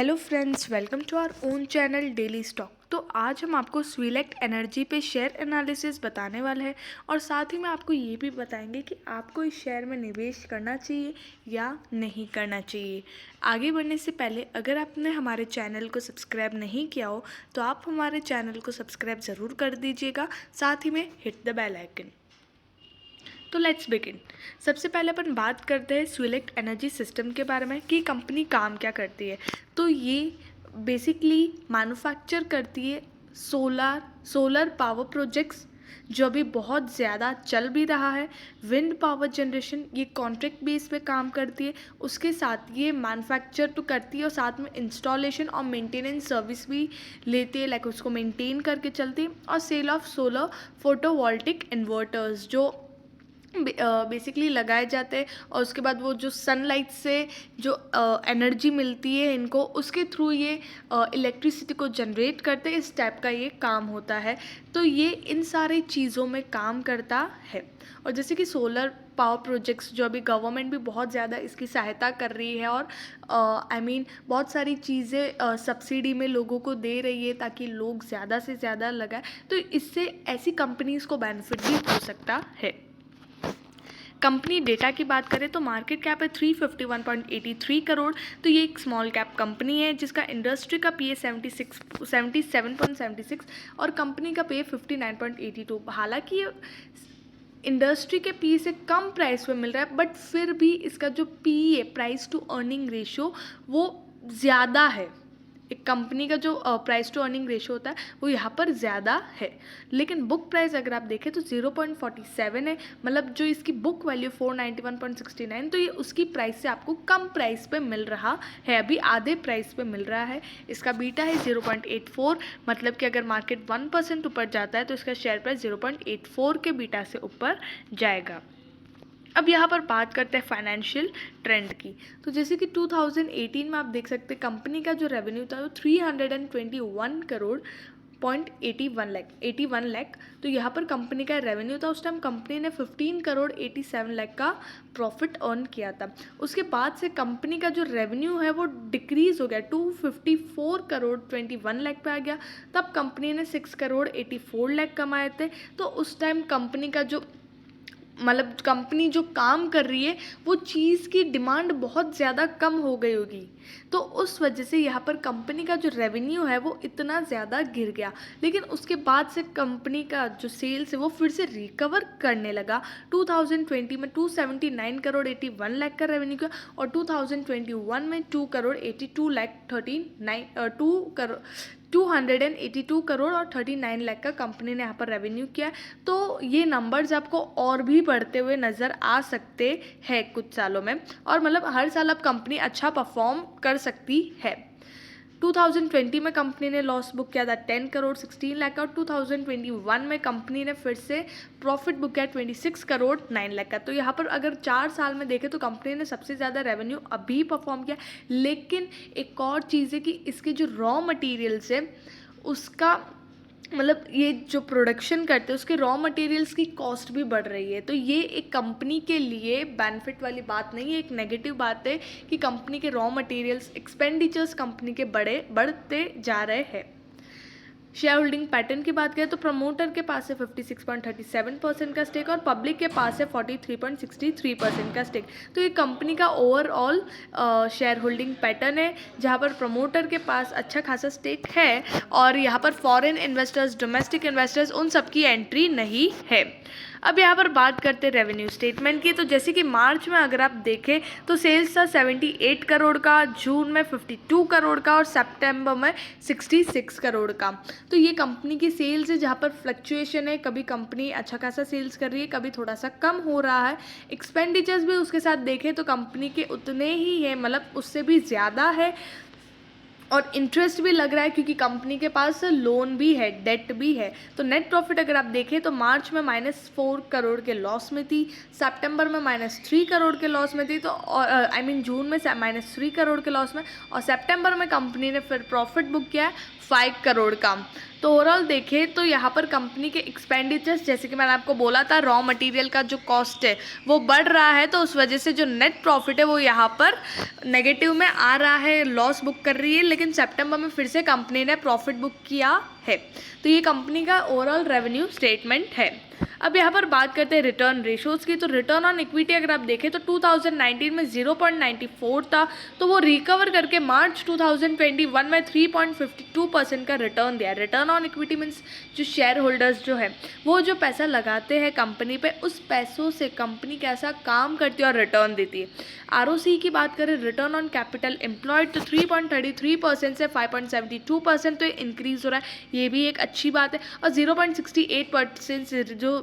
Hello friends, welcome to our own channel daily stock. तो आज हम आपको स्विलेक्ट एनर्जी पे शेयर एनालिसिस बताने वाले हैं और साथ ही में आपको ये भी बताएंगे कि आपको इस शेयर में निवेश करना चाहिए या नहीं करना चाहिए। आगे बढ़ने से पहले अगर आपने हमारे चैनल को सब्सक्राइब नहीं किया हो तो आप हमारे चैनल को सब्सक्राइब ज़रूर कर दीजिएगा, साथ ही में हिट द बेल आइकन। तो लेट्स बिगिन। सबसे पहले अपन बात करते हैं स्विलेक्ट एनर्जी सिस्टम के बारे में कि कंपनी काम क्या करती है। तो ये बेसिकली मैन्युफैक्चर करती है सोलर पावर प्रोजेक्ट्स, जो अभी बहुत ज़्यादा चल भी रहा है। विंड पावर जनरेशन ये कॉन्ट्रैक्ट बेस पे काम करती है। उसके साथ ये मैन्युफैक्चर तो करती है और साथ में इंस्टॉलेशन और मेंटेनेंस सर्विस भी लेती है, लाइक उसको मेंटेन करके चलती है। और sale of solar photovoltaic inverters जो बेसिकली लगाए जाते हैं और उसके बाद वो जो सनलाइट से जो एनर्जी मिलती है इनको, उसके थ्रू ये इलेक्ट्रिसिटी को जनरेट करते हैं। इस टाइप का ये काम होता है। तो ये इन सारी चीज़ों में काम करता है। और जैसे कि सोलर पावर प्रोजेक्ट्स जो अभी गवर्नमेंट भी बहुत ज़्यादा इसकी सहायता कर रही है और बहुत सारी चीज़ें सब्सिडी में लोगों को दे रही है ताकि लोग ज़्यादा से ज़्यादा लगाएं। तो इससे ऐसी कंपनीज़ को बेनिफिट भी हो सकता है। कंपनी डेटा की बात करें तो मार्केट कैप है 351.83 करोड़। तो ये एक स्मॉल कैप कंपनी है जिसका इंडस्ट्री का पी है 77.76 और कंपनी का पे है 59.82। हालांकि ये इंडस्ट्री के पी से कम प्राइस पे मिल रहा है, बट फिर भी इसका जो पी है, प्राइस टू अर्निंग रेशियो, वो ज़्यादा है। एक कंपनी का जो प्राइस टू अर्निंग रेशियो होता है वो यहाँ पर ज़्यादा है। लेकिन बुक प्राइस अगर आप देखें तो 0.47 है, मतलब जो इसकी बुक वैल्यू 491.69, तो ये उसकी प्राइस से आपको कम प्राइस पे मिल रहा है, अभी आधे प्राइस पे मिल रहा है। इसका बीटा है 0.84, मतलब कि अगर मार्केट 1% ऊपर जाता है तो इसका शेयर प्राइस 0.84 के बीटा से ऊपर जाएगा। अब यहाँ पर बात करते हैं फाइनेंशियल ट्रेंड की। तो जैसे कि 2018 में आप देख सकते हैं कंपनी का जो रेवेन्यू था वो 321 करोड़ पॉइंट 81 लाख। तो यहाँ पर कंपनी का रेवेन्यू था। उस टाइम कंपनी ने 15 करोड़ 87 लाख का प्रॉफिट अर्न किया था। उसके बाद से कंपनी का जो रेवेन्यू है वो डिक्रीज हो गया, 254 करोड़ 21 लाख पे आ गया। तब कंपनी ने 6 करोड़ 84 लाख कमाए थे। तो उस टाइम कंपनी का जो कंपनी जो काम कर रही है वो चीज़ की डिमांड बहुत ज़्यादा कम हो गई होगी, तो उस वजह से यहाँ पर कंपनी का जो रेवेन्यू है वो इतना ज़्यादा गिर गया। लेकिन उसके बाद से कंपनी का जो सेल्स है वो फिर से रिकवर करने लगा। 2020 में 279 करोड़ 81 लाख का रेवेन्यू किया और 2021 में 2 करोड़ 82 लाख 282 करोड़ और 39 लाख का कंपनी ने यहाँ पर रेवेन्यू किया। तो ये नंबर्स आपको और भी बढ़ते हुए नज़र आ सकते हैं कुछ सालों में, और हर साल अब कंपनी अच्छा परफॉर्म कर सकती है। 2020 में कंपनी ने लॉस बुक किया था 10 करोड़ 16 लाख का और 2021 में कंपनी ने फिर से प्रॉफिट बुक किया 26 करोड़ 9 लाख का। तो यहाँ पर अगर 4 साल में देखें तो कंपनी ने सबसे ज़्यादा रेवेन्यू अभी परफॉर्म किया। लेकिन एक और चीज़ है कि इसके जो रॉ मटेरियल्स है उसका ये जो प्रोडक्शन करते हैं उसके रॉ मटेरियल्स की कॉस्ट भी बढ़ रही है। तो ये एक कंपनी के लिए बेनिफिट वाली बात नहीं है, एक नेगेटिव बात है कि कंपनी के रॉ मटेरियल्स एक्सपेंडिचर्स कंपनी के बढ़ते जा रहे हैं। शेयर होल्डिंग पैटर्न की बात करें तो प्रमोटर के पास है 56.37% का स्टेक और पब्लिक के पास है 43.63% का स्टेक। तो ये कंपनी का ओवरऑल शेयर होल्डिंग पैटर्न है, जहाँ पर प्रमोटर के पास अच्छा खासा स्टेक है और यहाँ पर फॉरेन इन्वेस्टर्स, डोमेस्टिक इन्वेस्टर्स, उन सब की एंट्री नहीं है। अब यहाँ पर बात करते हैं रेवेन्यू स्टेटमेंट की। तो जैसे कि मार्च में अगर आप देखें तो सेल्स था 78 करोड़ का, जून में 52 करोड़ का और सितंबर में 66 करोड़ का। तो ये कंपनी की सेल्स है जहाँ पर फ्लक्चुएशन है, कभी कंपनी अच्छा खासा सेल्स कर रही है, कभी थोड़ा सा कम हो रहा है। एक्सपेंडिचर्स भी उसके साथ देखें तो कंपनी के उतने ही है, उससे भी ज़्यादा है और इंटरेस्ट भी लग रहा है क्योंकि कंपनी के पास लोन भी है, डेट भी है। तो नेट प्रॉफिट अगर आप देखें तो मार्च में -4 करोड़ के लॉस में थी, सितंबर में -3 करोड़ के लॉस में थी, तो जून में -3 करोड़ के लॉस में, और सितंबर में कंपनी ने फिर प्रॉफिट बुक किया है 5 करोड़ का। तो ओवरऑल देखें तो यहाँ पर कंपनी के एक्सपेंडिचर्स, जैसे कि मैंने आपको बोला था, रॉ मटेरियल का जो कॉस्ट है वो बढ़ रहा है, तो उस वजह से जो नेट प्रॉफिट है वो यहाँ पर नेगेटिव में आ रहा है, लॉस बुक कर रही है। लेकिन सितंबर में फिर से कंपनी ने प्रॉफिट बुक किया है। तो ये कंपनी का ओवरऑल रेवेन्यू स्टेटमेंट है। अब यहाँ पर बात करते हैं रिटर्न रेशोज़ की। तो रिटर्न ऑन इक्विटी अगर आप देखें तो 2019 में 0.94 था, तो वो रिकवर करके मार्च 2021 में 3.52% का रिटर्न दिया। रिटर्न ऑन इक्विटी मीन्स जो शेयर होल्डर्स जो है वो जो पैसा लगाते हैं कंपनी पे, उस पैसों से कंपनी कैसा काम करती है और रिटर्न देती है। आरओसी की बात करें, रिटर्न ऑन कैपिटल एम्प्लॉयड, तो 3.33% से 5.72%, तो ये इंक्रीज़ हो रहा है, ये भी एक अच्छी बात है। और 0.68% से जो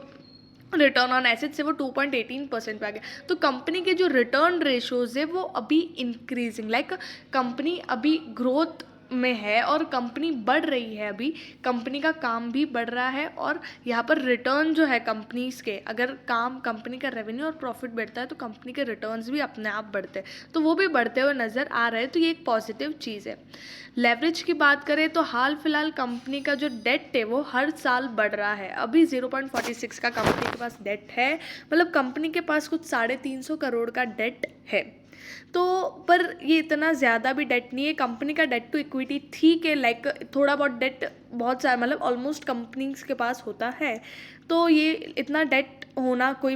रिटर्न ऑन एसेट्स है वो 2.18% पे आ गया। तो कंपनी के जो रिटर्न रेशोज़ है वो अभी इंक्रीजिंग, लाइक कंपनी अभी ग्रोथ में है और कंपनी बढ़ रही है, अभी कंपनी का काम भी बढ़ रहा है। और यहाँ पर रिटर्न जो है कंपनीज़ के, अगर काम कंपनी का रेवेन्यू और प्रॉफिट बढ़ता है तो कंपनी के रिटर्न्स भी अपने आप बढ़ते हैं, तो वो भी बढ़ते हुए नज़र आ रहे हैं। तो ये एक पॉजिटिव चीज़ है। लेवरेज की बात करें तो हाल फिलहाल कंपनी का जो डेट है वो हर साल बढ़ रहा है। अभी 0.46 का कंपनी के पास डेट है, मतलब कंपनी के पास कुछ 350 करोड़ का डेट है। तो पर ये इतना ज़्यादा भी डेट नहीं है। कंपनी का डेट टू इक्विटी ठीक है, लाइक थोड़ा बहुत डेट, बहुत सारा मतलब ऑलमोस्ट कंपनीज के पास होता है, तो ये इतना डेट होना कोई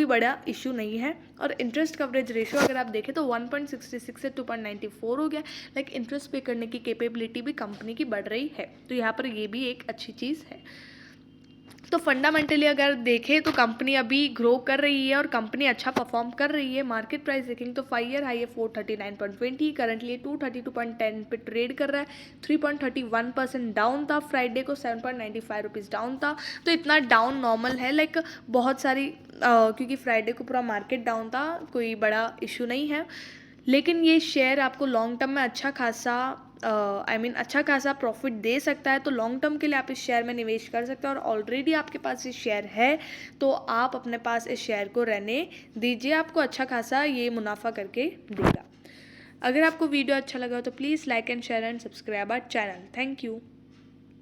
बड़ा इशू नहीं है। और इंटरेस्ट कवरेज रेशियो अगर आप देखें तो 1.66 से 2.94 हो गया, लाइक इंटरेस्ट पे करने की कैपेबिलिटी भी कंपनी की बढ़ रही है, तो यहाँ पर ये भी एक अच्छी चीज़ है। तो फंडामेंटली अगर देखें तो कंपनी अभी ग्रो कर रही है और कंपनी अच्छा परफॉर्म कर रही है। मार्केट प्राइस देखेंगे तो 5 ईयर हाई है 439.20, करंटली 232.10 पे ट्रेड कर रहा है। 3.31% डाउन था, फ्राइडे को 7.95 रुपीज़ डाउन था। तो इतना डाउन नॉर्मल है, लाइक बहुत सारी क्योंकि फ्राइडे को पूरा मार्केट डाउन था, कोई बड़ा इशू नहीं है। लेकिन ये शेयर आपको लॉन्ग टर्म में अच्छा खासा प्रॉफिट दे सकता है, तो लॉन्ग टर्म के लिए आप इस शेयर में निवेश कर सकते हैं। और ऑलरेडी आपके पास ये शेयर है तो आप अपने पास इस शेयर को रहने दीजिए, आपको अच्छा खासा ये मुनाफा करके देगा। अगर आपको वीडियो अच्छा लगा हो तो please like and share and subscribe our channel. Thank you.